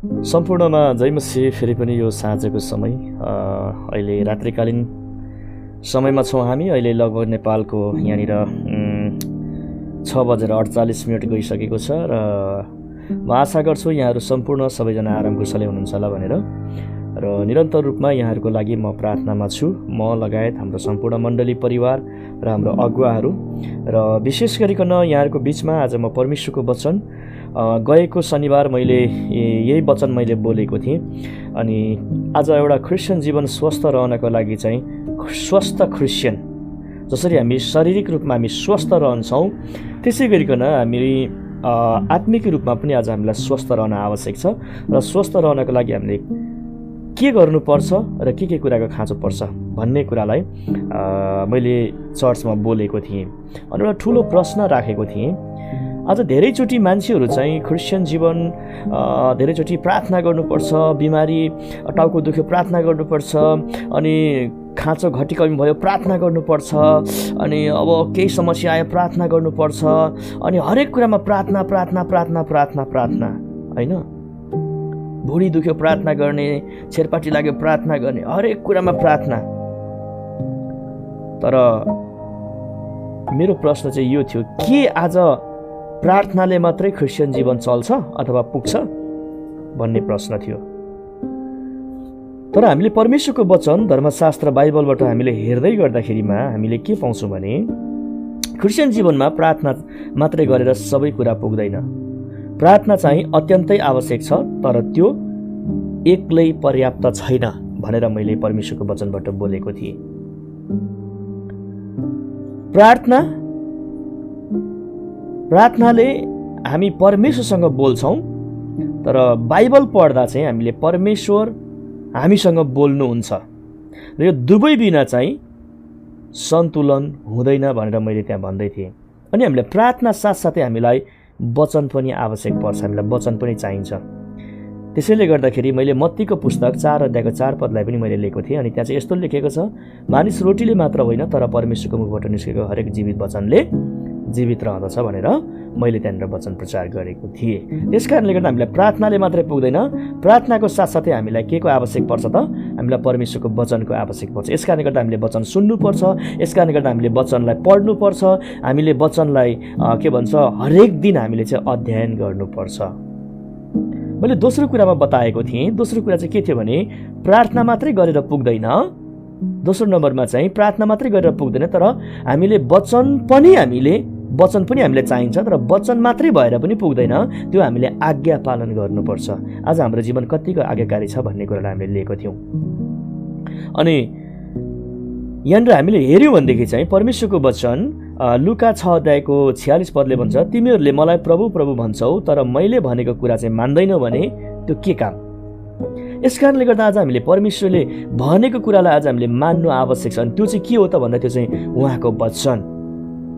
सम्पूर्णमा जय मसीह। फेरि पनि यो साँझको समय अहिले रात्रिकालीन समयमा छौँ हामी। अहिले लगभग नेपालको यहाँनिर 6:48 गइसकेको छ र म आशा गर्छु यहाँहरू सम्पूर्ण सबैजना आराम कुशलै हुनुहुन्छ होला भनेर र निरन्तर रूपमा यहाँहरूको लागि म प्रार्थनामा छु। म लगायत हाम्रो सम्पूर्ण मण्डली परिवार र हाम्रो अगुवाहरू र विशेष गरिकन यहाँहरूको बिचमा आज म परमेश्वरको वचन गएको शनिबार मैले यही वचन मैले बोलेको थिएँ। अनि आज एउटा क्रिस्चियन जीवन स्वस्थ रहनको लागि चाहिँ स्वस्थ क्रिस्चियन जसरी हामी शारीरिक रूपमा हामी स्वस्थ रहन्छौँ त्यसै गरिकन हामी आत्मिक रूपमा पनि आज हामीलाई स्वस्थ रहन आवश्यक छ र स्वस्थ रहनको लागि हामीले के गर्नुपर्छ र के कुराको खाँचो पर्छ भन्ने कुरालाई मैले चर्चमा बोलेको थिएँ अनि एउटा ठुलो प्रश्न राखेको थिएँ। आज धेरैचोटि मान्छेहरू चाहिँ क्रिस्चियन जीवन धेरैचोटि प्रार्थना गर्नुपर्छ, बिमारी टाउको दुख्यो प्रार्थना गर्नुपर्छ, अनि खाँचो घटी कमी भयो प्रार्थना गर्नुपर्छ, अनि अब केही समस्या आयो प्रार्थना गर्नुपर्छ, अनि हरेक कुरामा प्रार्थना प्रार्थना प्रार्थना प्रार्थना प्रार्थना होइन। भुँडी दुख्यो प्रार्थना गर्ने, छेरपाटी लाग्यो प्रार्थना गर्ने, हरेक कुरामा प्रार्थना। तर मेरो प्रश्न चाहिँ यो थियो, के आज प्रार्थनाले मात्रै क्रिस्चियन जीवन चल्छ अथवा पुग्छ भन्ने प्रश्न थियो। तर हामीले परमेश्वरको वचन धर्मशास्त्र बाइबलबाट हामीले हेर्दै गर्दाखेरिमा हामीले के पाउँछौँ भने क्रिस्चियन जीवनमा प्रार्थना मात्रै गरेर सबै कुरा पुग्दैन। प्रार्थना चाहिँ अत्यन्तै आवश्यक छ, तर त्यो एक्लै पर्याप्त छैन भनेर मैले परमेश्वरको वचनबाट बोलेको थिएँ। प्रार्थनाले हामी परमेश्वरसँग बोल्छौँ, तर बाइबल पढ्दा चाहिँ हामीले परमेश्वर हामीसँग बोल्नुहुन्छ र यो दुवै बिना चाहिँ सन्तुलन हुँदैन भनेर मैले त्यहाँ भन्दै थिएँ। अनि हामीले प्रार्थना साथसाथै हामीलाई वचन पनि आवश्यक पर्छ, हामीलाई वचन पनि चाहिन्छ। त्यसैले गर्दाखेरि मैले मत्तीको पुस्तक 4:4 पनि मैले लेखेको थिएँ। अनि त्यहाँ चाहिँ यस्तो लेखेको छ, मानिस रोटीले मात्र होइन तर परमेश्वरको मुखबाट निस्केको हरेक जीवित वचनले जीवित रहँदछ भनेर मैले त्यहाँनिर वचन प्रचार गरेको थिएँ। त्यस कारणले गर्दा हामीलाई प्रार्थनाले मात्रै पुग्दैन, प्रार्थनाको साथसाथै हामीलाई के को आवश्यक पर्छ त? हामीलाई परमेश्वरको वचनको आवश्यक पर्छ। यस कारणले गर्दा हामीले वचन सुन्नुपर्छ, यस कारणले गर्दा हामीले वचनलाई पढ्नुपर्छ, हामीले वचनलाई के भन्छ हरेक दिन हामीले चाहिँ अध्ययन गर्नुपर्छ। मैले दोस्रो कुरामा बताएको थिएँ। दोस्रो कुरा चाहिँ के थियो भने प्रार्थना मात्रै गरेर पुग्दैन। दोस्रो नम्बरमा चाहिँ प्रार्थना मात्रै गरेर पुग्दैन, तर हामीले वचन पनि हामीलाई चाहिन्छ, तर वचन मात्रै भएर पनि पुग्दैन, त्यो हामीले आज्ञा पालन गर्नुपर्छ। आज हाम्रो जीवन कतिको आज्ञाकारी छ भन्ने कुरालाई हामीले लिएको थियौँ। अनि यहाँनिर हामीले हेऱ्यौँ भनेदेखि चाहिँ परमेश्वरको वचन लुका 6:46 भन्छ, तिमीहरूले मलाई प्रभु प्रभु भन्छौ तर मैले भनेको कुरा चाहिँ मान्दैनौ भने त्यो के काम? यस कारणले गर्दा आज हामीले परमेश्वरले भनेको कुरालाई आज हामीले मान्नु आवश्यक छ। अनि त्यो चाहिँ के हो त भन्दा त्यो चाहिँ उहाँको वचन।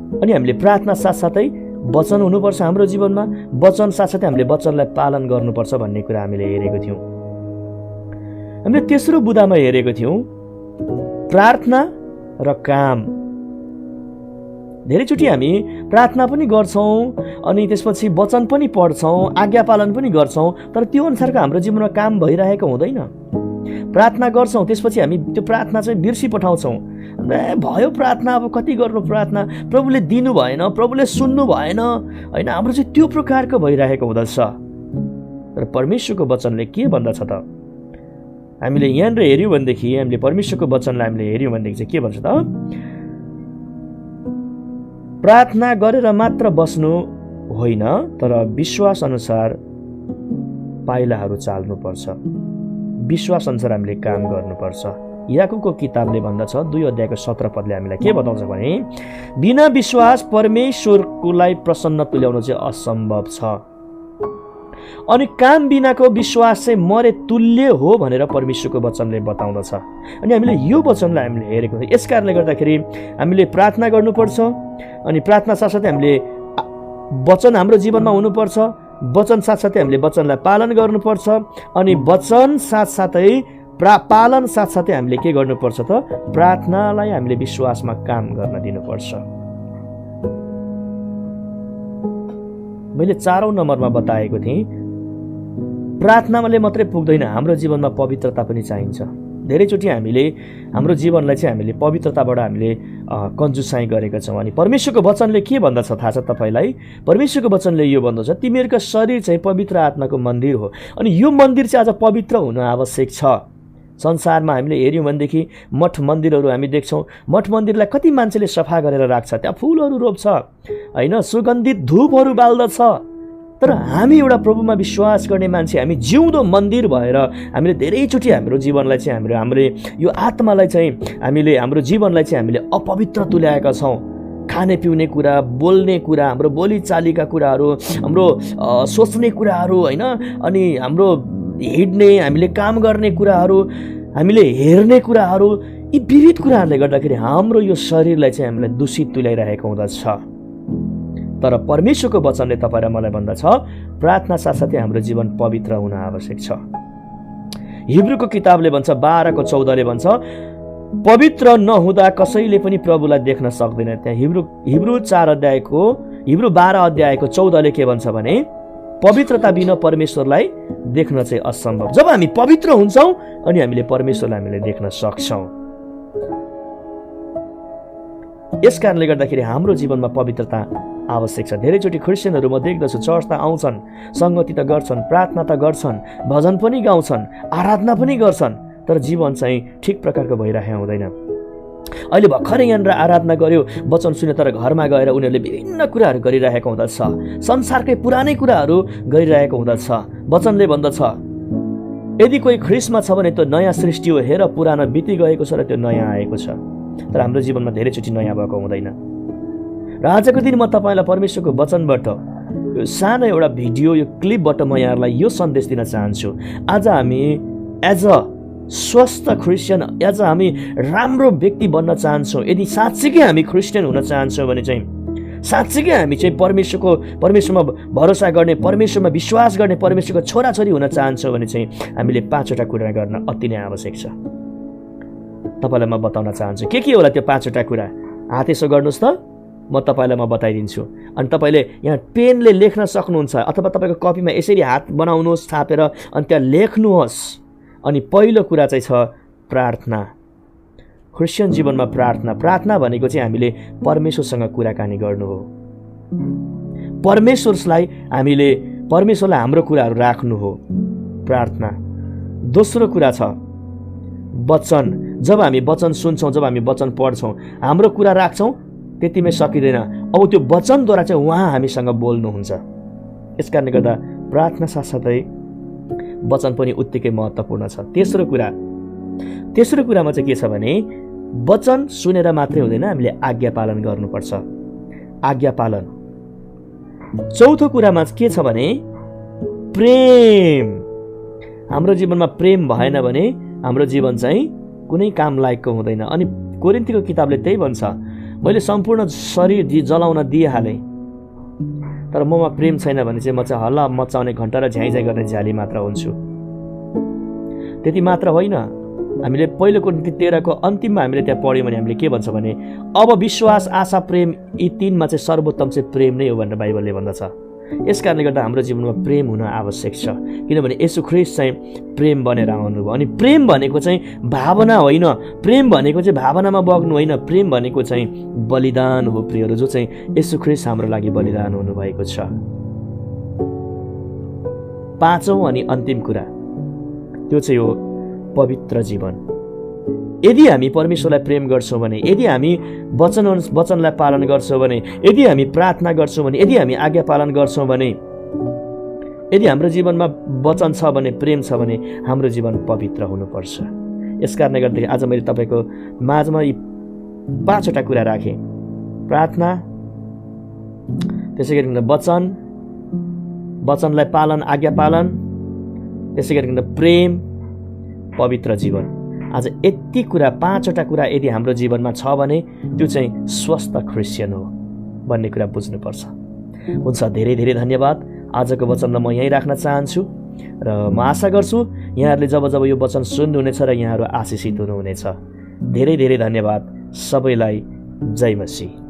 अनि हामीले प्रार्थना साथसाथै वचन हुनुपर्छ हाम्रो जीवनमा, वचन साथसाथै हामीले वचनलाई पालन गर्नुपर्छ भन्ने कुरा हामीले हेरेको थियौँ। हामीले तेस्रो बुँदामा हेरेको थियौँ प्रार्थना र काम। धेरैचोटि हामी प्रार्थना पनि गर्छौँ अनि त्यसपछि वचन पनि पढ्छौँ, आज्ञा पालन पनि गर्छौँ, तर त्यो अनुसारको हाम्रो जीवनमा काम भइरहेको हुँदैन। प्रार्थना गर्छौँ, त्यसपछि हामी त्यो प्रार्थना चाहिँ बिर्सी पठाउँछौँ। भयो प्रार्थना, अब कति गर्नु प्रार्थना, प्रभुले दिनु भएन, प्रभुले सुन्नु भएन होइन, हाम्रो चाहिँ त्यो प्रकारको भइरहेको हुँदछ। तर परमेश्वरको वचनले के भन्दछ त? हामीले यहाँनिर हेऱ्यौँ भनेदेखि हामीले परमेश्वरको वचनलाई हामीले हेऱ्यौँ भनेदेखि चाहिँ के भन्छ त? प्रार्थना गरेर मात्र बस्नु होइन, तर विश्वास अनुसार पाइलाहरू चाल्नुपर्छ, विश्वास अनुसार हामीले काम गर्नुपर्छ। याकुबको किताबले भन्दछ 2:17 हामीलाई के बताउँछ भने बिना विश्वास परमेश्वरलाई प्रसन्न तुल्याउनु चाहिँ असम्भव छ, अनि काम बिनाको विश्वास चाहिँ मरे तुल्य हो भनेर परमेश्वरको वचनले बताउँदछ। अनि हामीले यो वचनलाई हामीले हेरेको छ। यस कारणले गर्दाखेरि हामीले प्रार्थना गर्नुपर्छ, अनि प्रार्थना साथसाथै हामीले वचन हाम्रो जीवनमा हुनुपर्छ, वचन साथसाथै हामीले वचनलाई पालन गर्नुपर्छ, अनि वचन साथसाथै पालन साथसाथै हामीले के गर्नुपर्छ त? प्रार्थनालाई हामीले विश्वासमा काम गर्न दिनुपर्छ। मैले 4औं नम्बरमा बताएको थिएँ प्रार्थनाले मात्रै पुग्दैन, हाम्रो जीवनमा पवित्रता पनि चाहिन्छ। धेरैचोटि हामीले हाम्रो जीवनलाई चाहिँ हामीले पवित्रताबाट हामीले कन्जुसाइ गरेका छौँ। अनि परमेश्वरको वचनले के भन्दछ थाहा छ तपाईँलाई? परमेश्वरको वचनले यो भन्दछ, तिमीहरूका शरीर चाहिँ पवित्र आत्माको मन्दिर हो। अनि यो मन्दिर चाहिँ आज पवित्र हुन आवश्यक छ। संसारमा हामीले हेऱ्यौँ भनेदेखि मठ मन्दिरहरू हामी देख्छौँ। मठ मन्दिरलाई कति मान्छेले सफा गरेर राख्छ, त्यहाँ फुलहरू रोप्छ होइन, सुगन्धित धूपहरू बाल्दछ। तर हामी एउटा प्रभुमा विश्वास गर्ने मान्छे, हामी जिउँदो मन्दिर भएर हामीले धेरैचोटि हाम्रो जीवनलाई चाहिँ हामीले यो आत्मालाई चाहिँ हाम्रो जीवनलाई चाहिँ हामीले अपवित्र तुल्याएका छौँ। खाने पिउने कुरा, बोल्ने कुरा, हाम्रो बोलीचालीका कुराहरू, हाम्रो सोच्ने कुराहरू होइन, अनि हाम्रो हिँड्ने, हामीले काम गर्ने कुराहरू, हामीले हेर्ने कुराहरू, यी विविध कुराहरूले गर्दाखेरि हाम्रो यो शरीरलाई चाहिँ हामीलाई दूषित तुल्याइरहेको हुँदछ। तर परमेश्वरको वचनले तपाईँ र मलाई भन्दछ, प्रार्थना साथसाथै हाम्रो जीवन पवित्र हुन आवश्यक छ। हिब्रूको किताबले भन्छ 12:14 भन्छ, पवित्र नहुँदा कसैले पनि प्रभुलाई देख्न सक्दैन। त्यहाँ हिब्रू 12:14 के भन्छ भने, पवित्रता बिना परमेश्वरलाई देख्न चाहिँ असम्भव। जब हामी पवित्र हुन्छौँ अनि हामीले परमेश्वरलाई हामीले देख्न सक्छौँ। यस कारणले गर्दाखेरि हाम्रो जीवनमा पवित्रता आवश्यक छ। धेरैचोटि क्रिस्चियनहरू म देख्दछु चर्च त आउँछन्, सङ्गति त गर्छन्, प्रार्थना त गर्छन्, भजन पनि गाउँछन्, आराधना पनि गर्छन्, तर जीवन चाहिँ ठिक प्रकारको भइरहेको हुँदैन। अहिले भर्खरै यहाँनिर आराधना गर्यो, वचन सुन्यो, तर घरमा गएर उनीहरूले विभिन्न कुराहरू गरिरहेको हुँदछ, संसारकै पुरानै कुराहरू गरिरहेको हुँदछ। वचनले भन्दछ, यदि कोही ख्रिस्टमा छ भने त्यो नयाँ सृष्टि हो, हेर पुरानो बिति गएको छ र त्यो नयाँ आएको छ। तर हाम्रो जीवनमा धेरैचोटि नयाँ भएको हुँदैन। र आजको दिन म तपाईँलाई परमेश्वरको वचनबाट यो सानो एउटा भिडियो, यो क्लिपबाट म यहाँहरूलाई यो सन्देश दिन चाहन्छु। आज हामी एज अ स्वस्थ क्रिस्चियन, एज हामी राम्रो व्यक्ति बन्न चाहन्छौँ, यदि साँच्चीकै हामी क्रिस्चियन हुन चाहन्छौँ भने चाहिँ, साँच्चीकै हामी चाहिँ परमेश्वरमा भरोसा गर्ने, परमेश्वरमा विश्वास गर्ने, परमेश्वरको छोराछोरी हुन चाहन्छौँ भने चाहिँ हामीले 5वटा कुरा गर्न अति नै आवश्यक छ। तपाईँलाई म बताउन चाहन्छु के होला त्यो 5वटा कुरा। हात यसो गर्नुहोस् त, म तपाईँलाई म बताइदिन्छु। अनि तपाईँले यहाँ पेनले लेख्न सक्नुहुन्छ, अथवा तपाईँको कपीमा यसरी हात बनाउनुहोस् छापेर, अनि त्यहाँ लेख्नुहोस्। अनि पहिलो कुरा चाहिँ छ प्रार्थना। क्रिस्चियन जीवनमा प्रार्थना भनेको चाहिँ हामीले परमेश्वरसँग कुराकानी गर्नु हो। परमेश्वरलाई हाम्रो कुराहरू राख्नु हो, प्रार्थना। दोस्रो कुरा छ वचन। जब हामी वचन सुन्छौँ, जब हामी वचन पढ्छौँ, हाम्रो कुरा राख्छौँ, त्यतिमै सकिँदैन। अब त्यो वचनद्वारा चाहिँ उहाँ हामीसँग बोल्नुहुन्छ। यस कारणले गर्दा प्रार्थना साथसाथै वचन पनि उत्तिकै महत्त्वपूर्ण छ। तेस्रो कुरामा चाहिँ के छ भने, वचन सुनेर मात्रै हुँदैन, हामीले आज्ञा पालन गर्नुपर्छ, आज्ञा पालन। चौथो कुरामा के छ भने प्रेम। हाम्रो जीवनमा प्रेम भएन भने हाम्रो जीवन चाहिँ कुनै काम लायकको हुँदैन। अनि कोरिन्थीको किताबले त्यही भन्छ, मैले सम्पूर्ण शरीर जलाउन दिइहालेँ, तर ममा प्रेम छैन भने चाहिँ म चाहिँ हल्ला मचाउने, घन्टा र झ्याइझ्याइ गर्ने झ्याली मात्र हुन्छु। त्यति मात्र होइन, हामीले पहिलो कोरिन्थी 13को अन्तिममा हामीले त्यहाँ पढ्यौँ भने हामीले के भन्छ भने, अब विश्वास, आशा, प्रेम, यी तीनमा चाहिँ सर्वोत्तम चाहिँ प्रेम नै हो भनेर बाइबलले भन्दछ। यस कारणले गर्दा हाम्रो जीवनमा प्रेम हुन आवश्यक छ, किनभने येशू ख्रीष्ट चाहिँ प्रेम बनेर आउनुभयो। अनि प्रेम भनेको चाहिँ भावना होइन, प्रेम भनेको चाहिँ भावनामा बग्नु होइन, प्रेम भनेको चाहिँ बलिदान हो प्रियहरू, जो चाहिँ येशू ख्रीष्ट हाम्रो लागि बलिदान हुनुभएको छ। पाँचौं अनि अन्तिम कुरा त्यो चाहिँ हो पवित्र जीवन। यदि हामी परमेश्वरलाई प्रेम गर्छौँ भने, यदि हामी वचनलाई पालन गर्छौँ भने, यदि हामी प्रार्थना गर्छौँ भने, यदि हामी आज्ञा पालन गर्छौँ भने, यदि हाम्रो जीवनमा वचन छ भने, प्रेम छ भने, हाम्रो जीवन पवित्र हुनुपर्छ। यस कारणले गर्दाखेरि आज मैले तपाईँको माझमा यी 5वटा कुरा राखेँ। प्रार्थना, त्यसै गरी वचनलाई पालन, आज्ञा पालन, त्यसै गरी प्रेम, पवित्र जीवन। आज यति कुरा, 5वटा कुरा यदि हाम्रो जीवनमा छ भने त्यो चाहिँ स्वस्थ क्रिस्चियन हो भन्ने कुरा बुझ्नुपर्छ। हुन्छ, धेरै धेरै धन्यवाद। आजको वचनलाई म यहीँ राख्न चाहन्छु र म आशा गर्छु यहाँहरूले जब जब यो वचन सुन्नुहुनेछ र यहाँहरू आशिषित हुनुहुनेछ। धेरै धेरै धन्यवाद। सबैलाई जय मसीह।